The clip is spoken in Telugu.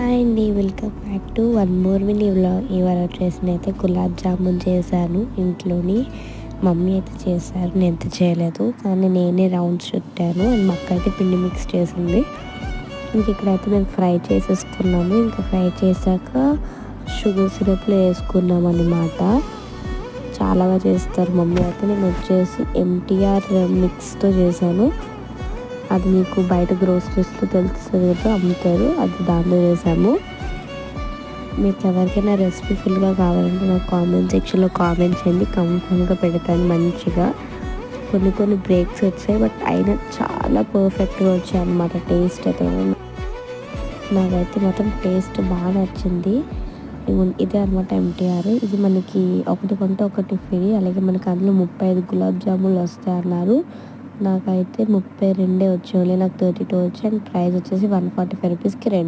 హాయ్ అండి, welcome back to one more mini vlog. ఇవాళ వచ్చేసి నేనైతే గులాబ్ జామున్ చేశాను ఇంట్లోని. మమ్మీ అయితే చేశారు, నేను అయితే చేయలేదు, కానీ నేనే రౌండ్స్ చుట్టాను. అండ్ మా అక్క అయితే పిండి మిక్స్ చేసింది. ఇంక ఇక్కడైతే మేము ఫ్రై చేసేసుకున్నాము. ఇంకా ఫ్రై చేశాక షుగర్ సిరప్లో వేసుకున్నాం అన్నమాట. చాలా బాగా చేస్తారు మమ్మీ అయితే. నేను వచ్చేసి ఎంటీఆర్ మిక్స్తో చేశాను. అది మీకు బయట గ్రోసరీస్లో తెలుస్తుంది కదా, అమ్ముతారు. అది దాంట్లో వేసాము. మీకు ఎవరికైనా రెసిపీ ఫుల్గా కావాలంటే నాకు కామెంట్ సెక్షన్లో కామెంట్ చేయండి, కన్ఫర్మ్గా పెడతాను మంచిగా. కొన్ని బ్రేక్స్ వచ్చాయి, బట్ అయినా చాలా పర్ఫెక్ట్గా వచ్చాయి అన్నమాట. టేస్ట్ అయితే నాకైతే మొత్తం టేస్ట్ బాగా నచ్చింది. ఇదే అనమాట ఎంటీఆర్. ఇది మనకి ఒకటి కొంటే ఒకటి ఫ్రీ. అలాగే మనకి అందులో 35 గులాబ్ జాములు వస్తాయి అన్నారు. నాకైతే 32 వచ్చాయి, నాకు 32 వచ్చాయి. అండ్ ప్రైస్ వచ్చేసి 145 రూపీస్కి 2.